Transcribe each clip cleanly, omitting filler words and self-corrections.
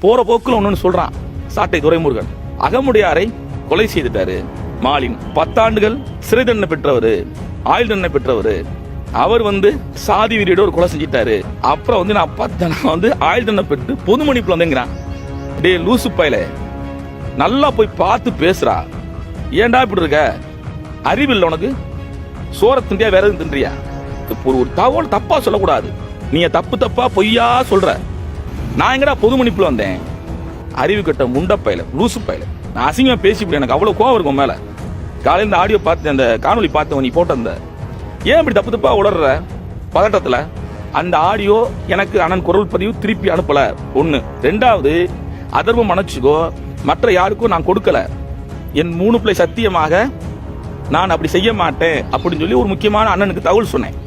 போற போக்குல ஒன்னு சொல்றான். சாட்டை துரைமுருகன் அகமுடையாரை கொலை செய்துட்டாரு. மாலின் 10 ஆண்டுகள் சிறை தண்டனை பெற்றவர், ஆயுள் தண்டனை பெற்றவர். அவர் சாதி வீரியோட ஒரு கொலை செஞ்சிட்டாரு. அப்புறம் நான் ஆயுள் தண்டனை பெற்று பொது மன்னிப்புல வந்துங்கிறான். டே லூசு பையல, நல்லா போய் பார்த்து பேசுறா. ஏன்டா இப்படி இருக்க? அறிவில்லை உனக்கு? சோற தின்றியா வேற எதுவும் தின்றியா? ஒரு தகவல் தப்பா சொல்லக்கூடாது. நீங்க தப்பா பொய்யா சொல்ற. நான் எங்கடா பொது மன்னிப்புல வந்தேன்? அறிவு கட்ட முண்ட பையல, லூசு பையல. நான் அசிங்கமா பேசிவிட்டேன். எனக்கு அவ்வளவு கோவம் இருக்கும் மேல. காலையில் இந்த ஆடியோ பார்த்து, அந்த காணொலி பார்த்தவன் நீ போட்ட ஏன் இப்படி தப்பா உளர்ற பதட்டத்துல? அந்த ஆடியோ எனக்கு அண்ணன் குரல் பதிவு திருப்பி அனுப்பல. ஒண்ணு. ரெண்டாவது, அதர்வம் மன்னிச்சுக்கோ, மற்ற யாருக்கும் நான் கொடுக்கல. என் 3 பிள்ளை சத்தியமாக நான் அப்படி செய்ய மாட்டேன் அப்படின்னு சொல்லி ஒரு முக்கியமான அண்ணனுக்கு தகவல் சொன்னேன்.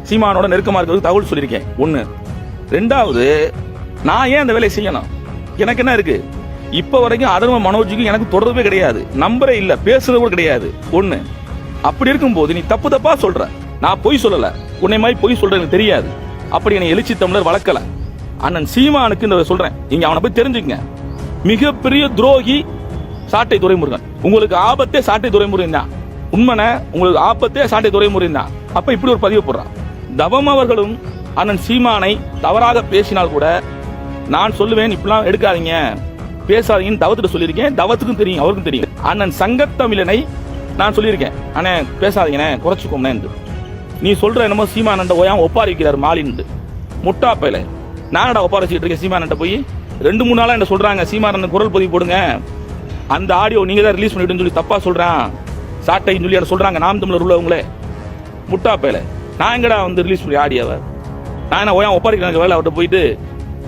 சீமானோட நெருக்கமா இருக்கிறது தகவல் சொல்லியிருக்கேன். ஒண்ணு. ரெண்டாவது, நான் ஏன் அந்த வேலையை செய்யணும்? எனக்கு என்ன இருக்கு? இப்ப வரைக்கும் அதர்வ மனோஜுக்கு எனக்கு தொடர்பே கிடையாது, நம்பரே இல்ல, பேசுறது கூட கிடையாது. ஒண்ணு. அப்படி இருக்கும்போது நீ தப்பா சொல்ற. நான் பொய் சொல்லல, உன்னை மாதிரி பொய் சொல்ற எனக்கு தெரியாது. அப்படி என்னை எழுச்சி தமிழர் வளர்க்கல. அண்ணன் சீமானுக்கு இந்த சொல்றேன், நீங்க அவனை போய் தெரிஞ்சுக்கங்க. மிகப்பெரிய துரோகி சாட்டை துரைமுருகன். உங்களுக்கு ஆபத்தே சாட்டை துரைமுருகன் தான். உண்மைன உங்களுக்கு ஆபத்தே சாட்டை துரைமுருகன் தான். அப்ப இப்படி ஒரு பதிவு போடுறான். தவம் அவர்களும் அண்ணன் சீமானை தவறாக பேசினால் கூட நான் சொல்லுவேன், இப்பெல்லாம் எடுக்காதீங்க, பேசாதீங்கன்னு தவத்துட்டு சொல்லியிருக்கேன். தவத்துக்கும் தெரியும், அவருக்கும் தெரியும். அண்ணன் சங்கத்தமிழனை நான் சொல்லியிருக்கேன், அண்ணே பேசாதீங்கண்ணே, குறைச்சிக்கோம்னு. நீ சொல்ற என்னமோ சீமானண்ட ஓயாம ஒப்பாரி வைக்கிறார் மாலின்னு. முட்டா பையல, நானடா ஒப்பாரி வச்சுக்கிட்டு இருக்கேன் சீமானண்ட போய்? 2-3 நாளா என்ன சொல்றாங்க, சீமானண்ட குரல் பதிவு போடுங்க, அந்த ஆடியோ நீங்க தான் ரிலீஸ் பண்ணிட்டு சொல்லி தப்பா சொல்றான் சாட்டைன்னு சொல்லி சொல்றாங்க நாம் தமிழர் உள்ளவங்களே. முட்டா பையல, நான் எங்கடா ரிலீஸ் பண்ணி ஆடியோவை? நான் என்ன ஓயாம ஒப்பாரிக்கிறாங்க வேலை அவர்கிட்ட போயிட்டு?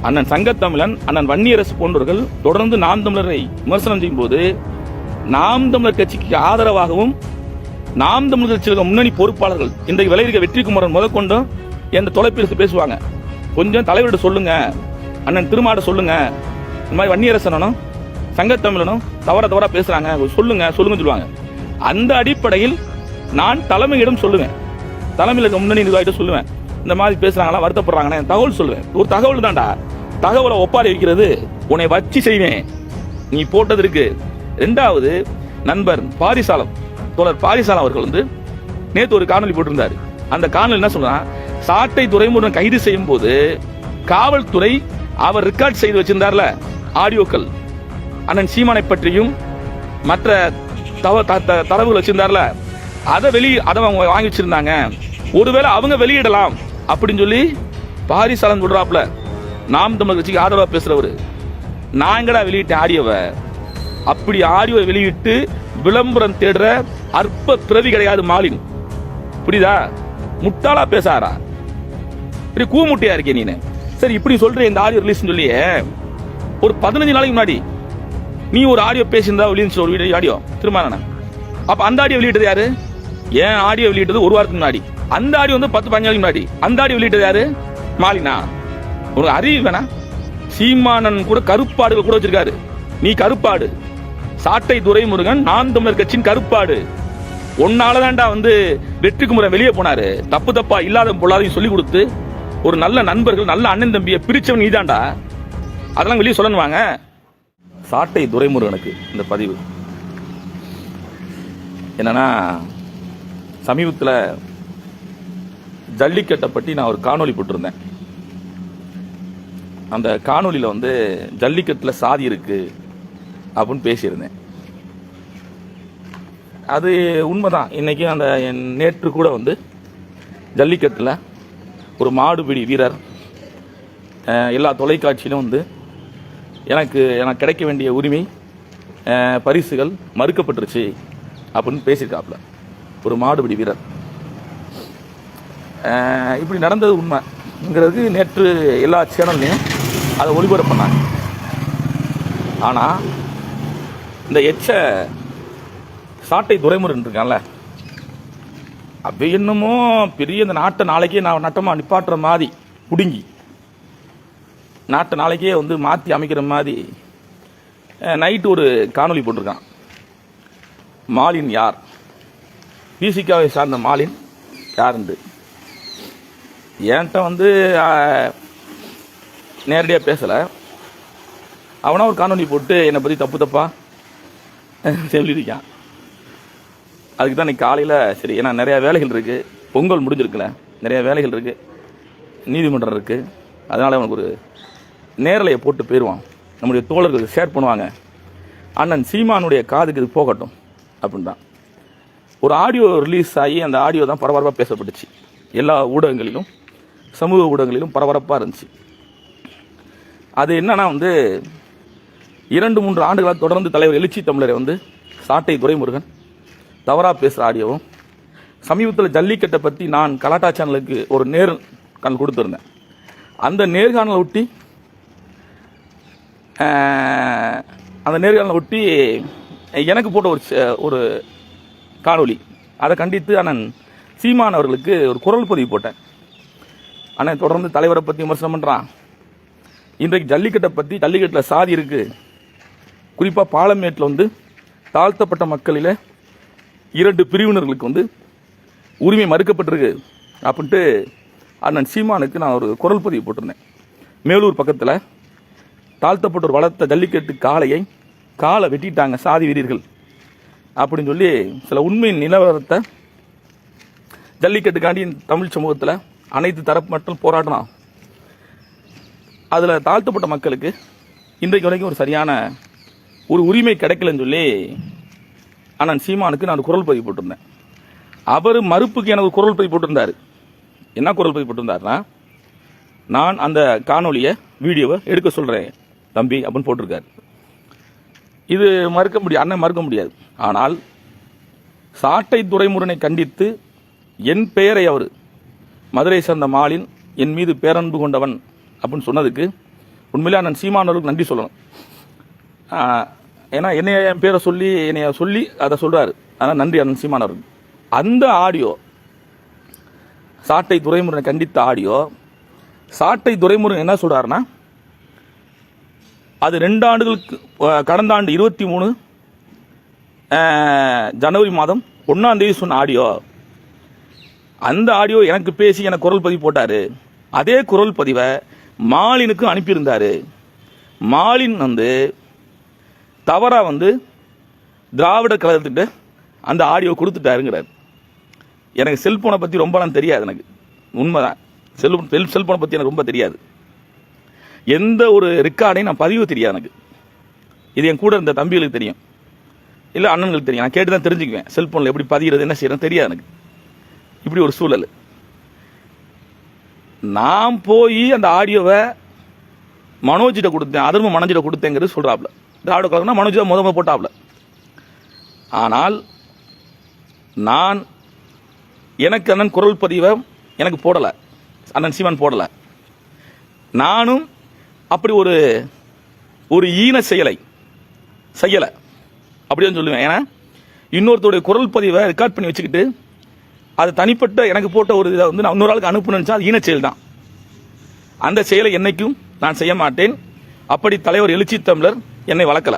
அண்ணன் சங்கத்தமிழன், அண்ணன் வன்னியரசு போன்றவர்கள் தொடர்ந்து நாம் தமிழரை விமர்சனம் செய்யும் போது, நாம் தமிழர் கட்சிக்கு ஆதரவாகவும் நாம் தமிழர் கட்சியில் முன்னணி பொறுப்பாளர்கள் இன்றைக்கு விளைவிக்க வெற்றிக்குமரன் முதற்கொண்டும் எந்த தொலைபேசி பேசுவாங்க, கொஞ்சம் தலைவர்கிட்ட சொல்லுங்க, அண்ணன் திருமாட சொல்லுங்க, இந்த மாதிரி வன்னியரசனும் சங்கத்தமிழனும் தவறா பேசுறாங்க, சொல்லுங்க சொல்லுவாங்க. அந்த அடிப்படையில் நான் தலைமையிடம் சொல்லுவேன், தலைமையில் முன்னணி நிர்வாகிட்ட சொல்லுவேன், இந்த மாதிரி பேசுறாங்களா, வருத்தப்படுறாங்க, தகவல் சொல்லுவேன். ஒரு தகவல் தான்டா, தகவலை ஒப்பாரி வைக்கிறது உன்னை வச்சு செய்வேன். நீ போட்டது இருக்கு. ரெண்டாவது, நண்பர் பாரிசாலம், தோழர் பாரிசாலம் அவர்கள் நேற்று ஒரு காணொலி போட்டிருந்தாரு. அந்த காணொலி என்ன சொல்றான், சாட்டை துரைமுருகன் கைது செய்யும் போது காவல்துறை அவர் ரெக்கார்ட் செய்து வச்சிருந்தார்ல ஆடியோக்கள், அண்ணன் சீமானை பற்றியும் மற்ற தரவுகள் வச்சிருந்தார்ல, அதை அவங்க வாங்கி வச்சிருந்தாங்க. ஒருவேளை அவங்க வெளியிடலாம் அப்படின்னு சொல்லி பாரிசாலம் சொல்றாப்ல. நாம் தமிழர் கட்சிக்கு ஆதரவா பேசுறவரு. நான் எங்கடா வெளியிட்டேன் ஆடியோவை? அப்படி ஆடியோவை வெளியிட்டு விளம்பரம் தேடுற அற்ப பிறவி கிடையாது மாலின். புரியுதா? முட்டாளா பேசாரா? இப்படி கூமுட்டையா இருக்கே நீனு. சரி, இப்படி சொல்ற இந்த ஆடியோ ரிலீஸ் சொல்லி ஒரு 15 நாளைக்கு முன்னாடி நீ ஒரு ஆடியோ பேசியிருந்தா வெளியிட்டு ஒரு ஆடியோ திரும்ப. அப்ப அந்த ஆடியோ வெளியிட்டது யாரு? ஏன் ஆடியோ வெளியிட்டது 1 வாரத்துக்கு முன்னாடி. அந்த ஆடியோ 10-15 நாளைக்கு முன்னாடி. அந்த ஆடியோ வெளியிட்டது யாரு? மாலினா. ஒரு அறிவு வேணா? சீமானன் கூட கருப்பாடுகள் கூட வச்சிருக்காரு. நீ கருப்பாடு. சாட்டை துரைமுருகன் நாம் தமிழர் கட்சியின் கருப்பாடு. ஒன்னாலதான்டா வெற்றிக்குமரன் வெளியே போனாரு. தப்பா இல்லாத பொல்லாதையும் சொல்லி கொடுத்து ஒரு நல்ல நண்பர்கள், நல்ல அண்ணன் தம்பியை பிரிச்சவன் நீதான்டா. அதெல்லாம் வெளியே சொல்லணுவாங்க. சாட்டை துரைமுருகனுக்கு இந்த பதிவு என்னன்னா, சமீபத்தில் ஜல்லிக்கட்டை பற்றி நான் ஒரு காணொலி போட்டிருந்தேன். அந்த காணொலியில் ஜல்லிக்கட்டில் சாதி இருக்கு அப்படின்னு பேசியிருந்தேன். அது உண்மைதான். இன்னைக்கு நேற்று கூட ஜல்லிக்கட்டில் ஒரு மாடுபிடி வீரர் எல்லா தொலைக்காட்சியிலும் எனக்கு கிடைக்க வேண்டிய உரிமை, பரிசுகள் மறுக்கப்பட்டுருச்சு அப்படின்னு பேசியிருக்காப்புல ஒரு மாடுபிடி வீரர். இப்படி நடந்தது உண்மைங்கிறது நேற்று எல்லா சேனல்லையும் அதை ஒளிபரப்பு பண்ணாங்க. ஆனால் இந்த சாட்டை துரைமுருகன் இருக்கான்ல, அப்போ என்னமோ பெரிய இந்த நாட்டை நாளைக்கே நான் நட்டமாக நிப்பாட்டுற மாதிரி புடுங்கி நாட்டை நாளைக்கே மாற்றி அமைக்கிற மாதிரி நைட்டு ஒரு காணொலி போட்டிருக்கான். மாலின் யார்? பிசிகாவை சார்ந்த மாலின் யாருண்டு என்கிட்ட நேரடியாக பேசலை. அவனா ஒரு காணொலி போட்டு என்னை பற்றி தப்பு தப்பாக சொல்லியிருக்கான். அதுக்கு தான் இன்னைக்கு காலையில் சரி, ஏன்னா நிறையா வேலைகள் இருக்குது, பொங்கல் முடிஞ்சிருக்குல்ல, நிறையா வேலைகள் இருக்குது, நீதிமன்றம் இருக்குது, அதனால் அவனுக்கு ஒரு நேரலையை போட்டு போயிடுவான். நம்முடைய தோழர்கள் ஷேர் பண்ணுவாங்க, அண்ணன் சீமானுடைய காதுக்கு இது போகட்டும் அப்படின்னு தான். ஒரு ஆடியோ ரிலீஸ் ஆகி அந்த ஆடியோ தான் பரபரப்பாக பேசப்பட்டுச்சு. எல்லா ஊடகங்களிலும் சமூக ஊடகங்களிலும் பரபரப்பாக இருந்துச்சு. அது என்னன்னா 2-3 ஆண்டுகளாக தொடர்ந்து தலைவர் எழுச்சி தமிழரை சாட்டை துரைமுருகன் தவறாக பேசுகிற ஆடியோவும், சமீபத்தில் ஜல்லிக்கட்டை பற்றி நான் கலாட்டா சேனலுக்கு ஒரு நேர்காணல் கொடுத்துருந்தேன். அந்த நேர்காணலை ஒட்டி எனக்கு போட்ட ஒரு காணொலி, அதை கண்டித்து அண்ணன் சீமான் அவர்களுக்கு ஒரு குரல் பதிவு போட்டேன். அண்ணன் தொடர்ந்து தலைவரை பற்றி விமர்சனம் பண்ணுறான், இன்றைக்கு ஜல்லிக்கட்டை பற்றி, ஜல்லிக்கட்டில் சாதி இருக்குது, குறிப்பாக பாலமேட்டில் தாழ்த்தப்பட்ட மக்களில் 2 பிரிவினர்களுக்கு உரிமை மறுக்கப்பட்டிருக்கு அப்படின்ட்டு அண்ணன் சீமானுக்கு நான் ஒரு குரல் பதிவு போட்டிருந்தேன். மேலூர் பக்கத்தில் தாழ்த்தப்பட்டோர் வளர்த்த ஜல்லிக்கட்டு காலை வெட்டிட்டாங்க சாதி வீரர்கள் அப்படின்னு சொல்லி சில உண்மை நிலவரத்தை ஜல்லிக்கட்டுக்காண்டி தமிழ் சமூகத்தில் அனைத்து தரப்பு மட்டும் போராடினான். அதில் தாழ்த்தப்பட்ட மக்களுக்கு இன்றைக்கு வரைக்கும் ஒரு சரியான ஒரு உரிமை கிடைக்கலன்னு சொல்லி அண்ணன் சீமானுக்கு நான் குரல் பதிவு போட்டிருந்தேன். அவர் மறுப்புக்கு எனக்கு குரல் பதிவு போட்டிருந்தார். என்ன குரல் பதிவு போட்டிருந்தாருன்னா, நான் அந்த காணொலியை வீடியோவை எடுக்க சொல்கிறேன் தம்பி அப்படின்னு போட்டிருக்காரு. இது அண்ணன் மறுக்க முடியாது. ஆனால் சாட்டை துரைமுருகனை கண்டித்து என் பெயரை அவர் மதுரை சேர்ந்த மாலின் என் மீது பேரன்பு கொண்டவன் அப்படின்னு சொன்னதுக்கு உண்மையிலே அண்ணன் சீமானவர்களுக்கு நன்றி சொல்லணும். ஏன்னா என் பேரை சொல்லி அதை சொல்கிறாரு. அதனால் நன்றி அண்ணன் சீமானவர்கள். அந்த ஆடியோ, சாட்டை துரைமுருகனை கண்டித்த ஆடியோ, சாட்டை துரைமுருகன் என்ன சொல்கிறாருன்னா, அது 2 ஆண்டுகளுக்கு கடந்த ஆண்டு 23 ஜனவரி மாதம் 1ஆம் தேதி சொன்ன ஆடியோ. அந்த ஆடியோ எனக்கு பேசி எனக்கு குரல் பதிவு போட்டார். அதே குரல் பதிவை மாலினுக்கு அனுப்பியிருந்தார். மாலின் தவறாக திராவிட கழகத்துக்கிட்ட அந்த ஆடியோ கொடுத்துட்டாருங்கிறார். எனக்கு செல்போனை பற்றி ரொம்பலாம் தெரியாது, எனக்கு உண்மைதான். செல்போனை பற்றி எனக்கு ரொம்ப தெரியாது. எந்த ஒரு ரெக்கார்டையும் நான் பதிவு தெரியாது எனக்கு. இது என் கூட இருந்த தம்பிகளுக்கு தெரியும், இல்லை அண்ணன்களுக்கு தெரியும். நான் கேட்டு தான் தெரிஞ்சுக்குவேன் செல்போனில் எப்படி பதிகிறது, என்ன செய்யறது தெரியாது எனக்கு. இப்படி ஒரு சூழல். நான் போய் அந்த ஆடியோவை மனோஜிட்ட கொடுத்தேன், அதர்ம மனோஜிட்ட கொடுத்தேங்கிறது சொல்கிறாப்புல. திராவிட கழகம்னா மனோஜ் தான் முதல்ல போட்டாப்புல. ஆனால் நான் எனக்கு அண்ணன் குரல் பதிவை எனக்கு போடலை, அண்ணன் சீமான் போடலை. நானும் அப்படி ஒரு ஈன செய்யலை அப்படின்னு சொல்லுவேன். ஏன்னா இன்னொருத்தருடைய குரல் பதிவை ரெக்கார்ட் பண்ணி வச்சுக்கிட்டு அது தனிப்பட்ட எனக்கு போட்ட ஒரு இதை நான் இன்னொரு ஆளுக்கு அனுப்பணும்னு அது ஈன செயல் தான். அந்த செயலை என்னைக்கும் நான் செய்ய மாட்டேன். அப்படி தலைவர் எழுச்சி தமிழர் என்னை வளர்க்கல.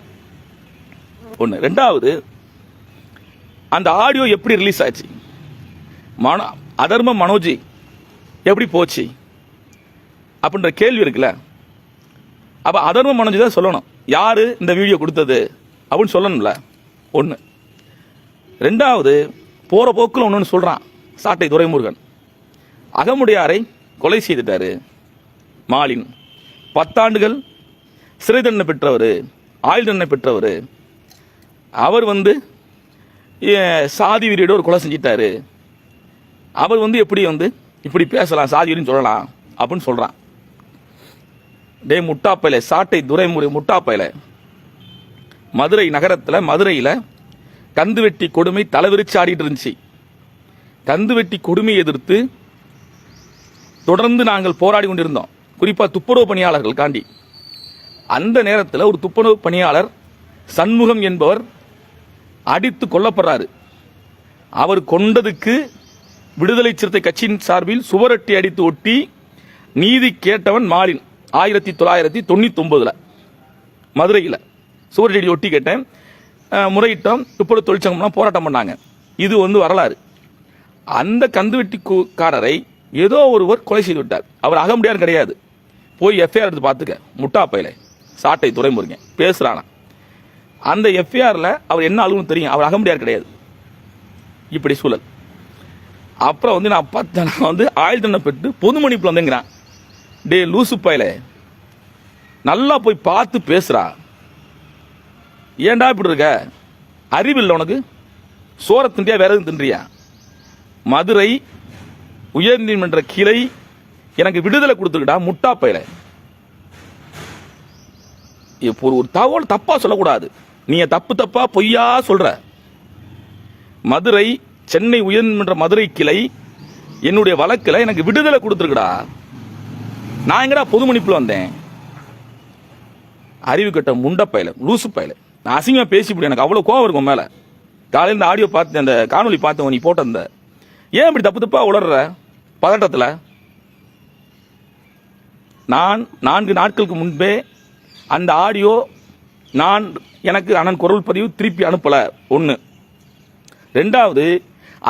ஒன்று. 2வது, அந்த ஆடியோ எப்படி ரிலீஸ் ஆச்சு, அதர்ம மனோஜி எப்படி போச்சு அப்படின்ற கேள்வி இருக்குல்ல. அப்போ அதர்ம மனோஜி தான் சொல்லணும் யாரு இந்த வீடியோ கொடுத்தது அப்படின்னு சொல்லணும்ல. ஒன்று. 2வது, போகிற போக்கில் ஒன்று சொல்கிறான் சாட்டை துரைமுருகன், அகமுடையாரை கொலை செய்துட்டாரு மாலின், 10 ஆண்டுகள் சிறை தண்டனை பெற்றவர், ஆயுள் தண்டனை பெற்றவர், அவர் சாதி வீரோட ஒரு கொலை செஞ்சிட்டாரு, அவர் எப்படி இப்படி பேசலாம், சாதி வீரின்னு சொல்லலாம் அப்படின்னு சொல்கிறான். டே முட்டாப்பையில, சாட்டை துரைமுறை முட்டாப்பையில, மதுரை நகரத்தில் மதுரையில் கந்துவெட்டி கொடுமை தலைவிரிச்சு ஆடிட்டு இருந்துச்சு. கந்துவெட்டி கொடுமையை எதிர்த்து தொடர்ந்து நாங்கள் போராடி கொண்டிருந்தோம், குறிப்பாக துப்புரவு பணியாளர்கள் காண்டி. அந்த நேரத்தில் ஒரு துப்புரவு பணியாளர் சண்முகம் என்பவர் அடித்து கொல்லப்படுறாரு. அவர் கொண்டதுக்கு விடுதலை சிறுத்தை கட்சியின் சார்பில் சுவரொட்டி அடித்து ஒட்டி நீதி கேட்டவன் மாலின். 1999 மதுரையில் சுவரொட்டி ஒட்டி கேட்டேன், முறையிட்டோம், துப்புரவு தொழிற்சங்கம்லாம் போராட்டம் பண்ணாங்க. இது வரலாறு. அந்த கந்துவெட்டிக்காரரை ஏதோ ஒருவர் கொலை செய்து விட்டார். அவர் அகமுடியார் கிடையாது, போய் எஃப்ஐஆர் எடுத்து பார்த்துக்க முட்டாப்பையில. சாட்டை துரைமுருகன் பேசுறானா. அந்த எஃப்ஐஆர்ல அவர் என்ன ஆளுன்னு தெரியும், அவர் அகமுடியார் கிடையாது. இப்படி சூழல். அப்புறம் வந்து நான் பார்த்தேன், நான் வந்து ஆயுள் தண்டனை பெற்று பொது மன்னிப்புல வந்துங்கிறான். டே லூசு பையல, நல்லா போய் பார்த்து பேசுறா. ஏன்டா இப்படி இருக்க? அறிவில்லை உனக்கு? சோர தின்றியா வேற எதுவும் தின்றியா? மதுரை உயர்நீதிமன்ற கிளை எனக்கு விடுதலை கொடுத்துருக்கா முட்டா பையல. இப்போ ஒரு தகவல் தப்பா சொல்லக்கூடாது. நீ தப்பா பொய்யா சொல்ற. மதுரை சென்னை உயர்நீதிமன்ற மதுரை கிளை என்னுடைய வழக்கில் எனக்கு விடுதலை கொடுத்துருக்கடா. நான் எங்கடா பொது மன்னிப்புல வந்தேன்? அறிவு கட்ட முண்ட பையல, லூசு பையல. நான் அசிங்கமா பேசிவிடு, எனக்கு அவ்வளவு கோவம் இருக்கும் மேல. காலையில் இந்த ஆடியோ பார்த்து, அந்த காணொலி பார்த்தவன் நீ போட்ட அந்த ஏன் இப்படி தப்பா உளர்ற பதட்டத்தில்? நான் 4 நாட்களுக்கு முன்பே அந்த ஆடியோ எனக்கு அண்ணன் குரல் பதிவு திருப்பி அனுப்பல. 1. 2வது,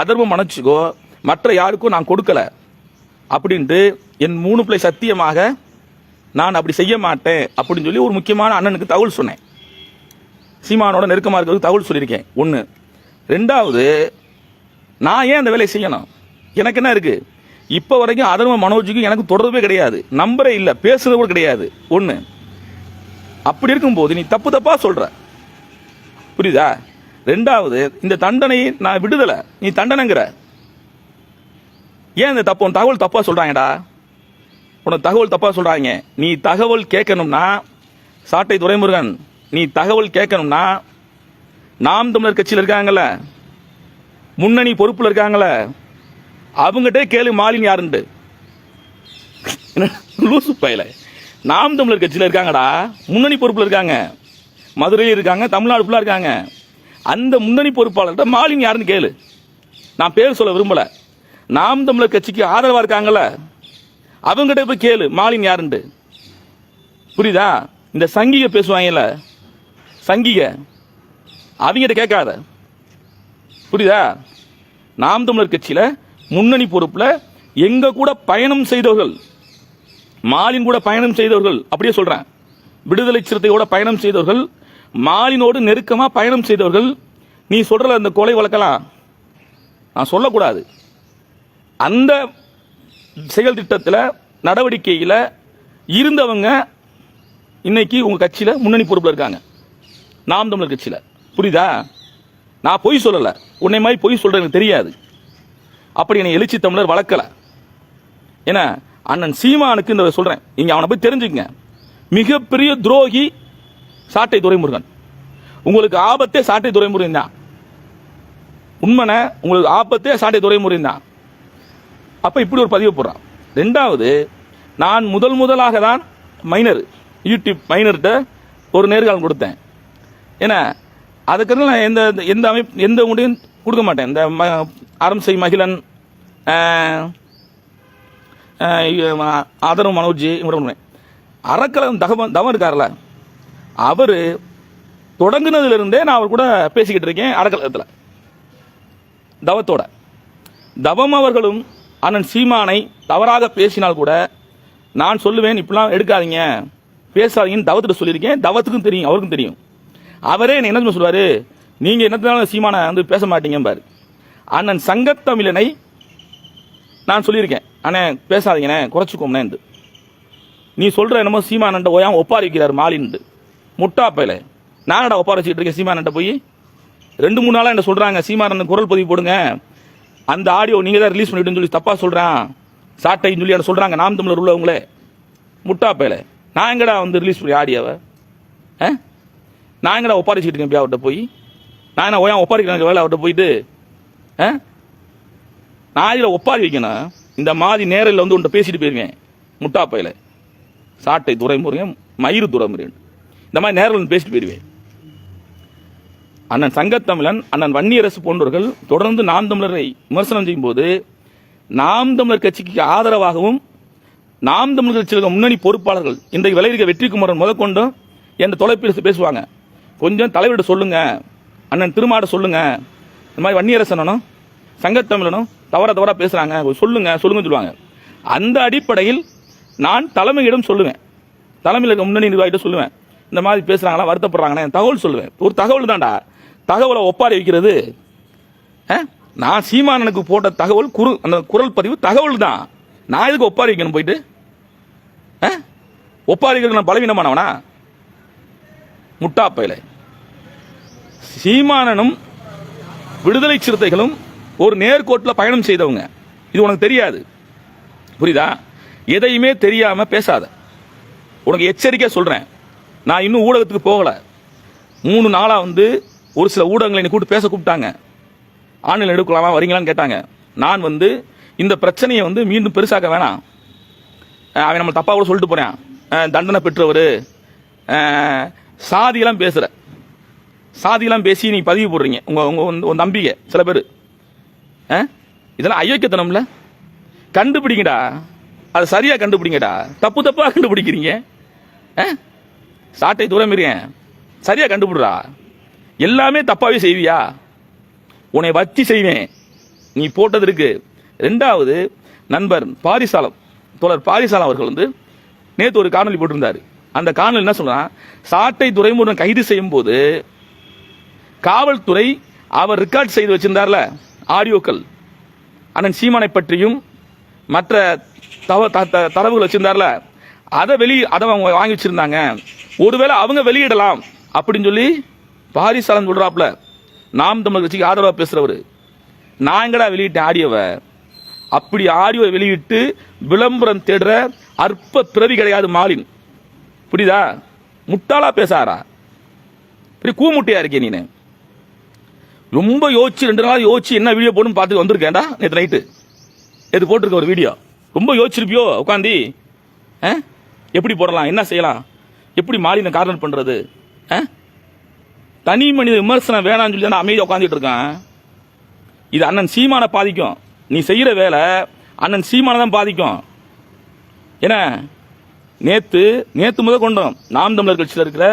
அதர்வம் மன்னிச்சுக்கோ, மற்ற யாருக்கும் நான் கொடுக்கல அப்படின்ட்டு என் 3 பிள்ளை சத்தியமாக நான் அப்படி செய்ய மாட்டேன் அப்படின்னு சொல்லி ஒரு முக்கியமான அண்ணனுக்கு தகவல் சொன்னேன். சீமானோட நெருக்கமாக இருக்கிறதுக்கு தகவல் சொல்லியிருக்கேன். 1. 2வது, நான் ஏன் அந்த வேலையை செய்யணும்? எனக்கு என்ன இருக்கு? இப்போ வரைக்கும் அதர்வ மனோஜுக்கும் எனக்கு தொடர்பே கிடையாது, நம்பரே இல்லை, பேசுறது கூட கிடையாது. 1. அப்படி இருக்கும்போது நீ தப்பா சொல்ற, புரியுதா? 2வது, இந்த தண்டனை நான் விடுதலை, நீ தண்டனைங்கிற. ஏன் இந்த தகவல் தப்பா சொல்றாங்கடா? உனக்கு தகவல் தப்பா சொல்றாங்க. நீ தகவல் கேட்கணும்னா, சாட்டை துரைமுருகன், நீ தகவல் கேட்கணும்னா நாம் தமிழர் கட்சியில் இருக்காங்கல்ல, முன்னணி பொறுப்புல இருக்காங்கல்ல, அவங்ககிட்ட கேளு மாலின் யாருன்னு. லூசு பையல, நாம் தமிழர் கட்சியில் இருக்காங்கடா, முன்னணி பொறுப்புல இருக்காங்க, மதுரையில் இருக்காங்க, தமிழ்நாடு ஃபுல்லா இருக்காங்க. அந்த முன்னணி பொறுப்பாளர்கிட்ட மாலின் யாருன்னு கேளு. நான் பேர் சொல்ல விரும்பல. நாம் தமிழர் கட்சிக்கு ஆதரவா இருக்காங்கல்ல, அவங்ககிட்ட போய் கேளு மாலின் யாருன்னு. புரியுதா? இந்த சங்கிக பேசுவாங்கல்ல, சங்கிக, அவங்ககிட்ட கேட்காத. புரியுதா? நாம் தமிழர் கட்சியில முன்னணி பொறுப்புல எங்க கூட பயணம் செய்தவர்கள், மாலின் கூட பயணம் செய்தவர்கள், அப்படியே சொல்றேன், விடுதலை சிறுத்தையோட பயணம் செய்தவர்கள், மாலினோடு நெருக்கமா பயணம் செய்தவர்கள். நீ சொல்ற அந்த கொலை வழக்கலாம் நான் சொல்லக்கூடாது. அந்த செயல் திட்டத்தில் நடவடிக்கையில் இருந்தவங்க இன்னைக்கு உங்க கட்சியில முன்னணி பொறுப்புல இருக்காங்க, நாம் தமிழர் கட்சியில. புரியுதா? நான் பொய் சொல்லல, உன்னை மாதிரி பொய் சொல்ற எனக்கு தெரியாது. அப்படி என்னை எழுச்சி தமிழர் வளர்க்கல. ஏன்னா அண்ணன் சீமானுக்கு இந்த சொல்றேன், நீங்க அவனை போய் தெரிஞ்சுக்கங்க. மிகப்பெரிய துரோகி சாட்டை துரைமுருகன். உங்களுக்கு ஆபத்தே சாட்டை துரைமுருகன் தான். உண்மைன உங்களுக்கு ஆபத்தே சாட்டை துரைமுருகன் தான். அப்ப இப்படி ஒரு பதிவு போடுறான். 2வது, நான் முதலாக தான் மைனர், யூடியூப் மைனர்கிட்ட ஒரு நேர்காணல் கொடுத்தேன். ஏன்னா அதுக்கு நான் எந்த முடியும் கொடுக்க மாட்டேன். இந்த அரம்சை மகிழன், ஆதரவு மனோஜ், அறக்கலம் தவம் இருக்கார்ல, அவர் தொடங்குனதிலிருந்தே நான் அவர் கூட பேசிக்கிட்டு இருக்கேன். அறக்கலத்தில் தவத்தோட. தவம் அவர்களும் அண்ணன் சீமானை தவறாக பேசினால் கூட நான் சொல்லுவேன், இப்படிலாம் எடுக்காதீங்க, பேசாதீங்கன்னு தவத்திட்ட சொல்லியிருக்கேன். தவத்துக்கும் தெரியும், அவருக்கும் தெரியும். அவரே என்ன சொல்லுவாரு, நீங்க என்னத்தினால சீமானை வந்து பேச மாட்டீங்க பாரு. அண்ணன் சங்கத்தமிழனை நான் சொல்லியிருக்கேன், அண்ணே பேசாதீங்கண்ணே, குறைச்சிக்கோம்னே. நீ சொல்ற என்னமோ சீமானண்ட ஓயாம ஒப்பாரி வைக்கிறார் மாலின்ட்டு, முட்டா பையல. நானடா ஒப்பாரி வச்சுக்கிட்டு இருக்கேன் சீமானண்ட போய்? 2-3 நாளா என்ன சொல்றாங்க, சீமானன் குரல் பதிவு போடுங்க, அந்த ஆடியோ நீங்க தான் ரிலீஸ் பண்ணிட்டு சொல்லி தப்பா சொல்றான் சாட்டைன்னு சொல்லி என்ன சொல்றாங்க நாம் தமிழர் உள்ளவங்களே. முட்டா பையல, நான் எங்கடா வந்து ரிலீஸ் பண்ணி ஆடியோவை? நான் எங்கடா ஒப்பாரிச்சுக்கிட்டு இருக்கேன் அவர்கிட்ட போய்? நான் என்ன ஓயாம ஒப்பாரிக்கிறேன் வேலை அவர்கிட்ட போயிட்டு? நான் இதில் ஒப்பாரி வைக்கணும், இந்த மாதிரி நேரில் வந்து உன்ட்ட பேசிட்டு போயிருக்கேன். முட்டா பையல, சாட்டை துரைமுருகன், மயிறு துரைமுருகன், இந்த மாதிரி நேரில் பேசிட்டு போயிருவேன். அண்ணன் சங்கத்தமிழன், அண்ணன் வன்னியரசு போன்றவர்கள் தொடர்ந்து நாம் தமிழரை விமர்சனம் செய்யும் போது, நாம் தமிழர் கட்சிக்கு ஆதரவாகவும் நாம் தமிழர் கட்சியில் முன்னணி பொறுப்பாளர்கள் இன்றைக்கு விளைவிக்க வெற்றிக்குமரன் முதற்கொண்டு என்ற தொலைபேசி பேசுவாங்க. கொஞ்சம் தலைவர்கிட்ட சொல்லுங்க, அண்ணன் திருமாட சொல்லுங்க, இந்த மாதிரி வன்னியரசனும் சங்கத்தமிழனும் தவறா பேசுறாங்க, சொல்லுங்க சொல்லுவாங்க. அந்த அடிப்படையில் நான் தலைமையிடம் சொல்லுவேன், தலைமையில் இருக்க முன்னணி நிர்வாகிட்ட சொல்லுவேன், இந்த மாதிரி பேசுறாங்களா, வருத்தப்படுறாங்கன்னா தகவல் சொல்லுவேன். ஒரு தகவல் தான்டா, தகவலை ஒப்பாரி வைக்கிறது. நான் சீமானனுக்கு போட்ட தகவல் அந்த குரல் பதிவு தகவல் தான். நான் எதுக்கு ஒப்பாரி வைக்கணும் போயிட்டு? ஒப்பாரி வைக்கிறது நான் பலவீனமானவனா? முட்டாப்பையில. சீமானனும் விடுதலை சிறுத்தைகளும் ஒரு நேர்கோட்டில் பயணம் செய்தவங்க. இது உனக்கு தெரியாது, புரியுதா? எதையுமே தெரியாம பேசாத. உனக்கு எச்சரிக்கை சொல்றேன். நான் இன்னும் ஊடகத்துக்கு போகல. 3 நாளா ஒரு சில ஊடகங்களை என்னை கூப்பிட்டு பேச கூப்பிட்டாங்க. ஆன்லைன் எடுக்கலாமா, வரீங்களான்னு கேட்டாங்க. நான் இந்த பிரச்சனையை மீண்டும் பெருசாக்க வேணாம். அவன் நம்ம தப்பா கூட சொல்லிட்டு போறேன், தண்டனை பெற்றவர், சாதியெல்லாம் பேசுற, சாதியெல்லாம் பேசி நீ பதிவு போடுறீங்க உங்க நம்பிக்கை சில பேர். இதெல்லாம் அயோக்கியத்தனம்ல. கண்டுபிடிங்கடா, அது சரியா கண்டுபிடிங்கடா. தப்பா கண்டுபிடிக்கிறீங்க. சாட்டை துறமிறேன், சரியா கண்டுபிடுறா. எல்லாமே தப்பாவே செய்வியா? உன்னை வச்சு செய்வேன். நீ போட்டது இருக்கு. 2வது நண்பர் பாரிசாலம், தோழர் பாரிசாலம் அவர்கள் நேற்று ஒரு காணொலி போட்டிருந்தாரு. அந்த காணொலி என்ன சொல்றா, சாட்டை துரைமுருகன் கைது செய்யும் போது காவல்துறை அவர் ரெக்கார்ட் செய்து வச்சிருந்தார்ல ஆடியோக்கள், அண்ணன் சீமானை பற்றியும் மற்ற தரவுகள் வச்சிருந்தார்ல, அதை அவங்க வாங்கி வச்சிருந்தாங்க. ஒருவேளை அவங்க வெளியிடலாம் அப்படின்னு சொல்லி பாரிசாலம் சொல்றாப்ல. நாம் தமிழர் கட்சிக்கு ஆதரவா பேசுறவர். நான் எங்கடா வெளியிட்டேன் ஆடியோவை? அப்படி ஆடியோவை வெளியிட்டு விளம்பரம் தேடுற அற்ப பிறவி கிடையாது மாலின், புரியுதா? முட்டாளா பேசாரா? கூமுட்டையா இருக்கே நீ. ரொம்ப யோசிச்சு 2 நாள் யோசிச்சு என்ன வீடியோ போடணும் பார்த்துட்டு வந்திருக்கேன்டா. நேற்று நைட்டு நேற்று போட்டிருக்க ஒரு வீடியோ. ரொம்ப யோசிச்சிருப்பியோ உட்காந்து. எப்படி போடலாம், என்ன செய்யலாம், எப்படி மாலினை கார்னர் பண்றது? தனி மனித விமர்சனம் வேணாம்னு சொல்லி தான் அமைதியாக உட்காந்துட்டு இருக்கான். இது அண்ணன் சீமானை பாதிக்கும். நீ செய்யற வேலை அண்ணன் சீமானை தான் பாதிக்கும். ஏன்னா நேத்து முதல் கொண்டோம் நாம் தமிழர் கட்சியில் இருக்கிற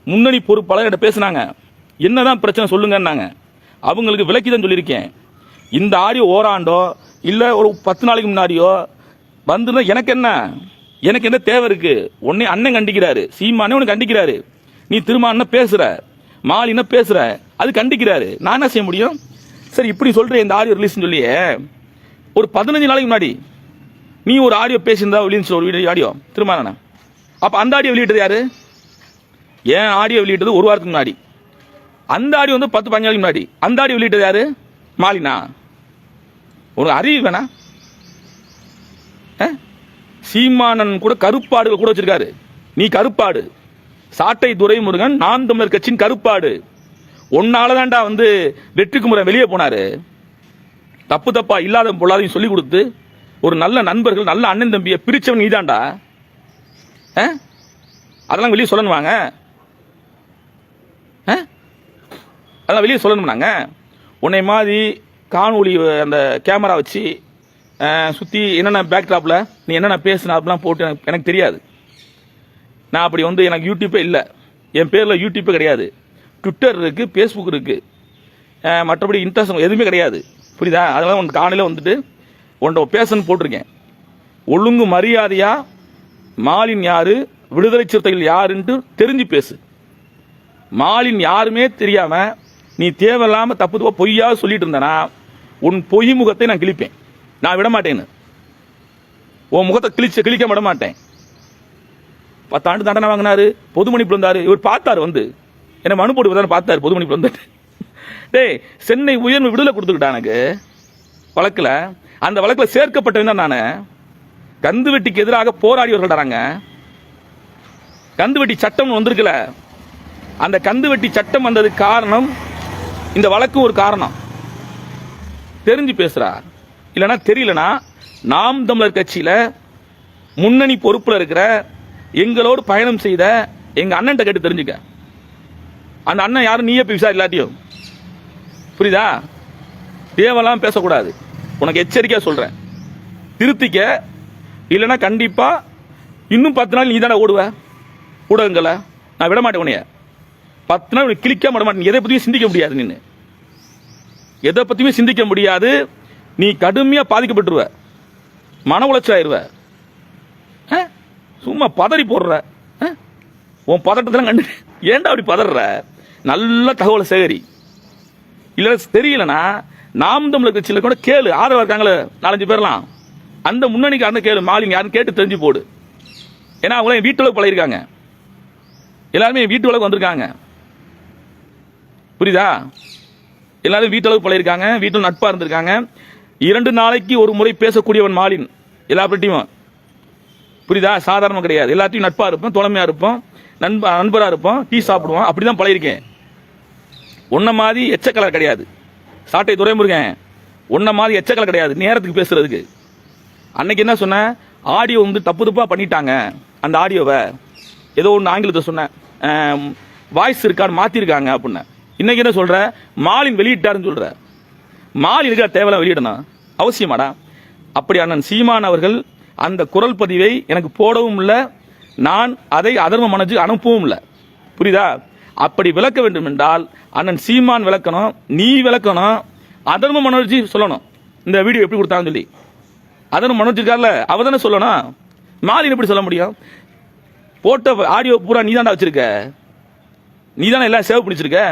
முன்னணி பொறுப்பாளர் பேசினாங்க. என்னதான் பிரச்சனை சொல்லுங்கன்னாங்க. அவங்களுக்கு விளக்கி தான் சொல்லியிருக்கேன். இந்த ஆடியோ ஓராண்டோ இல்ல ஒரு 10 நாளைக்கு முன்னாடியோ வந்துன்னா எனக்கு என்ன தேவை இருக்கு? உன்னை அண்ணன் கண்டிக்கிறாரு, சீமானே உனக்கு கண்டிக்கிறாரு. நீ திரும்ப பேசுற, மாலின பேசுற, அது கண்டிக்கிறாரு. நான் என்ன செய்ய முடியும்? சரி இப்படி சொல்ற இந்த ஆடியோ ரிலீஸ் சொல்லி ஒரு 15 நாளைக்கு முன்னாடி நீ ஒரு ஆடியோ பேசியிருந்தா வெளியே ஒரு வீடியோ ஆடியோ திரும்ப. அப்ப அந்த ஆடியோ வெளியிட்டது யாரு? ஏன் ஆடியோ வெளியிட்டது 1 வாரத்துக்கு முன்னாடி. அந்த ஆடியோ 10-15 நாளைக்கு முன்னாடி. அந்த ஆடியோ வெளியிட்டது யாரு? மாலினா. ஒரு அறிவு வேணா? சீமானன் கூட கருப்பாடுகள் கூட வச்சிருக்காரு. நீ கருப்பாடு. சாட்டை துரைமுருகன் நாம் தமிழர் கட்சியின் கருப்பாடு. ஒன்னாலதான்டா வெற்றிக்குமரன் வெளியே போனாரு. தப்பா இல்லாத பொல்லாதையும் சொல்லி கொடுத்து ஒரு நல்ல நண்பர்கள், நல்ல அண்ணன் தம்பியை பிரிச்சவன் நீதான்டா. அதெல்லாம் வெளியே சொல்லணுமாங்க? அதெல்லாம் வெளியே சொல்லணும்னாங்க? உன்னை மாதிரி காணொலி அந்த கேமரா வச்சு சுற்றி என்னென்ன பேக்ட்ராப்பில் நீ என்னென்ன பேசுன அப்படிலாம் போட்டு எனக்கு தெரியாது. நான் அப்படி எனக்கு யூடியூப்பே இல்லை. என் பேரில் யூடியூப்பே கிடையாது. ட்விட்டர் இருக்குது, ஃபேஸ்புக் இருக்குது, மற்றபடி இன்ட்ரெஸ்ட் எதுவுமே கிடையாது, புரியுதா? அதெல்லாம் உனக்கு காலையில் உன்னை பேசன்னு போட்டிருக்கேன். ஒழுங்கு மரியாதையாக மாலின் யாரு, விடுதலை சிறுத்தைகள் யாருன்ட்டு தெரிஞ்சு பேசு. மாலின் யாருமே தெரியாம நீ தேவையில்லாம தப்பு பொய்யா சொல்லிட்டு இருந்தனா உன் பொய் முகத்தை நான் கிழிப்பேன். நான் விட மாட்டேன்னு. உன் முகத்தை கிழிக்க விட மாட்டேன். 10 ஆண்டு தண்டனை வாங்கினாரு, பொது மன்னிப்பு வந்தாரு. இவர் பார்த்தாரு, என்ன மனு போட்டு பார்த்தாரு, பொது மன்னிப்பு வந்துட்டு. டேய், சென்னை உயர்வு விடுதலை கொடுத்துக்கிட்டா எனக்கு வழக்கில். அந்த வழக்கில் சேர்க்கப்பட்டவன் நானு. கந்து வெட்டிக்கு எதிராக போராடியவர்களாங்க. கந்து வெட்டி சட்டம் வந்திருக்கல. அந்த கந்து வெட்டி சட்டம் வந்ததுக்கு காரணம் இந்த வழக்கு ஒரு காரணம். தெரிஞ்சு பேசுறா. இல்லைன்னா தெரியலனா நாம் தமிழர் கட்சியில முன்னணி பொறுப்புல இருக்கிற எங்களோடு பயணம் செய்த எங்க அண்ணன் கேட்டு தெரிஞ்சுக்க. அந்த அண்ணன் யாரும் நீயே போய் விசாரி இல்லாட்டியும், புரியுதா? தேவலாம் பேசக்கூடாது. உனக்கு எச்சரிக்கையா சொல்றேன், திருத்திக்க. இல்லைன்னா கண்டிப்பா இன்னும் 10 நாள் நீ தானே ஓடுவ ஊடகங்களை. நான் விட மாட்டேன் உனைய. 10 நாள் கிளிக்க விட மாட்டேன். எதை பத்தியும் சிந்திக்க முடியாது. நீ எதை பத்தியுமே சிந்திக்க முடியாது. நீ கடுமையா பாதிக்கப்பட்டுருவ, மன உளைச்சல் ஆயிருவ. சும்மா பதறி போடுற. உன் பதட்டத்தெல்லாம் கண்டு ஏன்டா அப்படி பதற? நல்ல தகவலை சேகரி. இல்ல தெரியலனா நாம் தமிழர் கட்சியில கூட கேளு, ஆதரவா இருக்காங்களே 4-5 பேர்லாம், அந்த முன்னணிக்காரன கேளு, மாலின் யாருன்னு கேட்டு தெரிஞ்சு போடு. ஏன்னா அவங்க வீட்டுல பழகிருக்காங்க, எல்லாருமே வீட்டு வந்திருக்காங்க. புரியுதா? எல்லாரும் வீட்டளவு பழகிருக்காங்க, வீட்டில் நட்பா இருந்திருக்காங்க. 2 நாளைக்கு ஒரு முறை பேசக்கூடியவன் மாலின், எல்லா பற்றியும். புரியுதா? சாதாரணம் கிடையாது. எல்லாத்தையும் நட்பா இருப்போம், தோழமையா இருப்போம், நண்பரா இருப்போம், டீ சாப்பிடுவோம், அப்படிதான் பழகிருக்கேன். உன்ன மாதிரி எச்சக்கலர் கிடையாது சாட்டை துரைமுருகன், உன்ன மாதிரி எச்சக்கலர் கிடையாது நேரத்துக்கு பேசுறதுக்கு. அன்னைக்கு என்ன சொன்ன, ஆடியோ வந்து தப்பா பண்ணிட்டாங்க, அந்த ஆடியோவை ஏதோ ஒன்று ஆங்கிலத்தை சொன்னேன், வாய்ஸ் இருக்கான்னு மாத்திருக்காங்க அப்படின்னு. இன்னைக்கு என்ன சொல்ற, மாலின் வெளியிட்டாருன்னு சொல்ற. மாலினுக்கு தேவையில்ல வெளியிடணும் அவசியமாடா? அப்படி அண்ணன் சீமான் அவர்கள் அந்த குரல் பதிவை எனக்கு போடவும் இல்லை, நான் அதை அதர்ம மனஜு அனுப்பவும் இல்லை. புரியுதா? அப்படி விளக்க வேண்டும் என்றால் அண்ணன் சீமான் விளக்கணும், நீ விளக்கணும், அதர்ம மனோஜி சொல்லணும் இந்த வீடியோ எப்படி கொடுத்தான்னு சொல்லி. அதர்ம மனோஜ் இருக்கார்ல, அவ தானே சொல்லணும். மாலின் எப்படி சொல்ல முடியும்? போட்ட ஆடியோ பூரா நீ தான்டா வச்சிருக்க, நீ தானே எல்லாம் சேவ் பண்ணிச்சிருக்க.